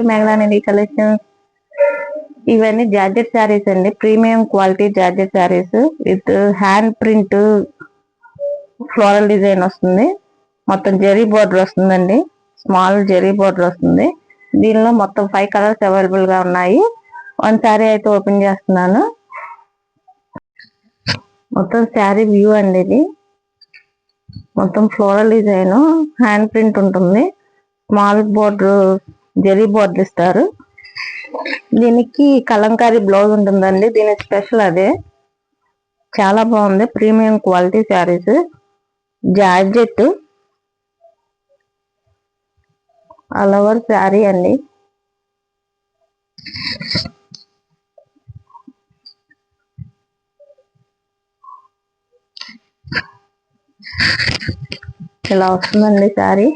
మేఘనానిధి collection. ఇవన్నీ georgette saris అండి, premium quality georgette saris with hand print floral design వస్తుంది. మొత్తం జెరీ బోర్డర్ వస్తుందండి, స్మాల్ జెరీ బోర్డర్ వస్తుంది. దీనిలో మొత్తం 5 కలర్స్ అవైలబుల్ గా ఉన్నాయి. వన్ శారీ అయితే ఓపెన్ చేస్తున్నాను. మొత్తం శారీ వ్యూ అండి. ఇది మొత్తం ఫ్లోరల్ డిజైన్, హ్యాండ్ ప్రింట్ ఉంటుంది. స్మాల్ బోర్డర్ జెరీ బోర్డర్ ఇస్తారు. దీనికి కలంకారీ బ్లౌజ్ ఉంటుందండి. దీని స్పెషల్ అదే. చాలా బాగుంది, premium quality saris georgette all over sari అండి. ఇలా వస్తుందండి శారీ.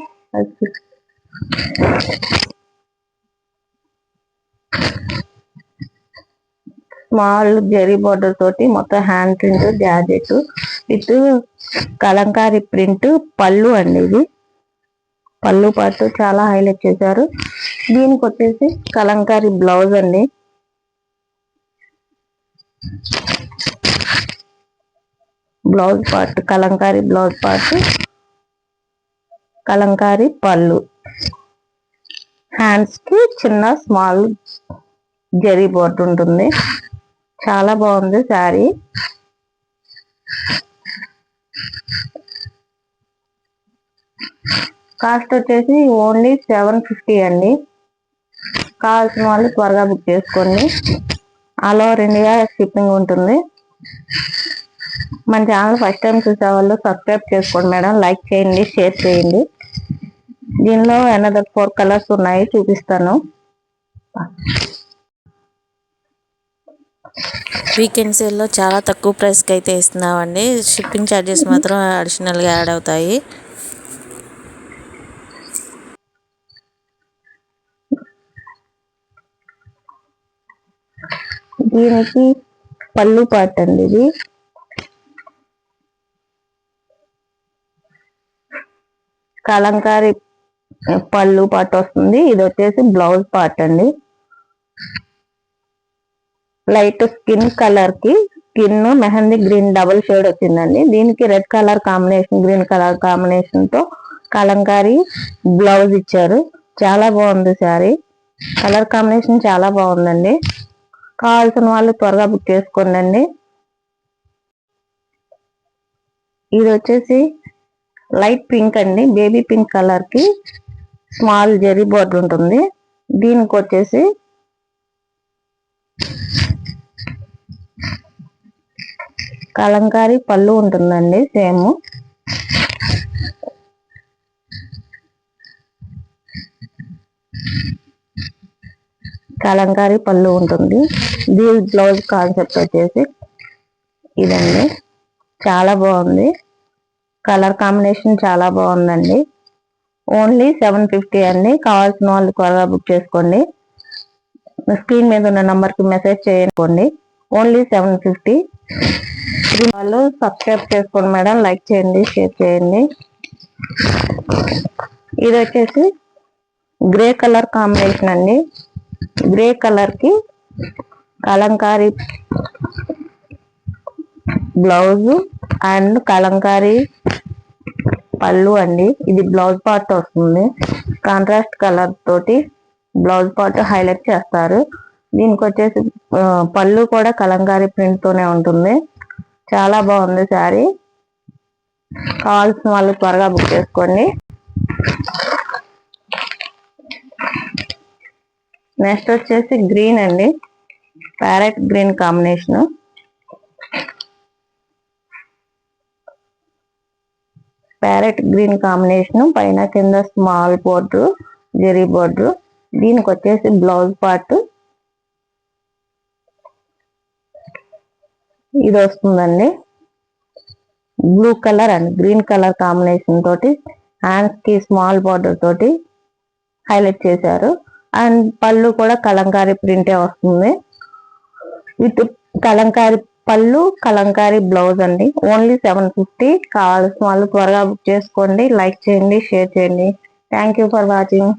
స్మాల్ జెరీ బోర్డర్ తోటి మొత్తం hand print georgette with Kalamkari print పళ్ళు అండి. ఇది పళ్ళు పాటు చాలా హైలైట్ చేశారు. దీనికి వచ్చేసి కలంకారీ బ్లౌజ్ అండి. Blouse part Kalamkari blouse part, Kalamkari పళ్ళు, హ్యాండ్స్ కి చిన్న స్మాల్ జెరీ బోర్డర్ ఉంటుంది. చాలా బాగుంది శారీ. కాస్ట్ వచ్చేసి ఓన్లీ 750 అండి. కావాల్సిన వాళ్ళు త్వరగా బుక్ చేసుకోండి. ఆల్ ఓవర్ ఇండియా షిప్పింగ్ ఉంటుంది. మన ఛానల్ ఫస్ట్ టైం చూసే వాళ్ళు సబ్స్క్రైబ్ చేసుకోండి మేడం. లైక్ చేయండి, షేర్ చేయండి. దీనిలో అనదర్ 4 కలర్స్ ఉన్నాయి, చూపిస్తాను. వీకెండ్ సేల్లో చాలా తక్కువ ప్రైస్కి అయితే ఇస్తున్నామండి. షిప్పింగ్ ఛార్జెస్ మాత్రం అడిషనల్గా యాడ్ అవుతాయి. దీనికి పళ్ళు పార్ట్ అండి. ఇది కలంకారీ పళ్ళు పార్ట్ వస్తుంది. ఇది వచ్చేసి బ్లౌజ్ పార్ట్ అండి. లైట్ స్కిన్ కలర్ కి skin mehndi green double shade వచ్చిందండి. దీనికి red colour combination, green colour combination తో కలంకారీ బ్లౌజ్ ఇచ్చారు. చాలా బాగుంది శారీ. కలర్ కాంబినేషన్ చాలా బాగుందండి. కావాల్సిన వాళ్ళు త్వరగా బుక్ చేసుకోండి. ఇది వచ్చేసి లైట్ పింక్ అండి, బేబీ పింక్ కలర్ కి స్మాల్ జెరీ బోర్డర్ ఉంటుంది. దీనికి వచ్చేసి కలంకారీ పళ్ళు ఉంటుందండి. సేమ్ కలంకారీ పళ్ళు ఉంటుంది. దీని బ్లౌజ్ కాన్సెప్ట్ వచ్చేసి ఇదండి. చాలా బాగుంది, కలర్ కాంబినేషన్ చాలా బాగుందండి. ఓన్లీ 750 అండి. కావాల్సిన వాళ్ళు త్వరగా బుక్ చేసుకోండి. స్క్రీన్ మీద ఉన్న నంబర్ కి మెసేజ్ చేయండి. ఓన్లీ 750. వాళ్ళు సబ్స్క్రైబ్ చేసుకోండి మేడం. లైక్ చేయండి, షేర్ చేయండి. ఇది వచ్చేసి గ్రే కలర్ కాంబినేషన్ అండి. గ్రే కలర్ కి కలంకారీ బ్లౌజ్ అండ్ కలంకారీ పళ్ళు అండి. ఇది బ్లౌజ్ పార్ట్ వస్తుంది. కాంట్రాస్ట్ కలర్ తోటి బ్లౌజ్ పార్ట్ హైలైట్ చేస్తారు. దీనికి వచ్చేసి పళ్ళు కూడా కలంకారీ ప్రింట్ తోనే ఉంటుంది. చాలా బాగుంది శారీ. కావాల్సిన వాళ్ళు త్వరగా బుక్ చేసుకోండి. నెక్స్ట్ వచ్చేసి గ్రీన్ అండి, parrot green combination. Parrot green combination పైన కింద స్మాల్ బోర్డర్ జెరీ బోర్డర్. దీనికి వచ్చేసి బ్లౌజ్ పార్ట్ ఇది వస్తుందండి. Blue colour and green colour combination తోటి హ్యాండ్స్ కి స్మాల్ బోర్డర్ తోటి హైలైట్ చేశారు. అండ్ పళ్ళు కూడా కలంకారీ ప్రింటే వస్తుంది. విత్ కలంకారీ పళ్ళు, కలంకారీ బ్లౌజ్ అండి. ఓన్లీ 750. కావాల్సిన వాళ్ళు త్వరగా బుక్ చేసుకోండి. లైక్ చేయండి, షేర్ చేయండి. Thank you for watching.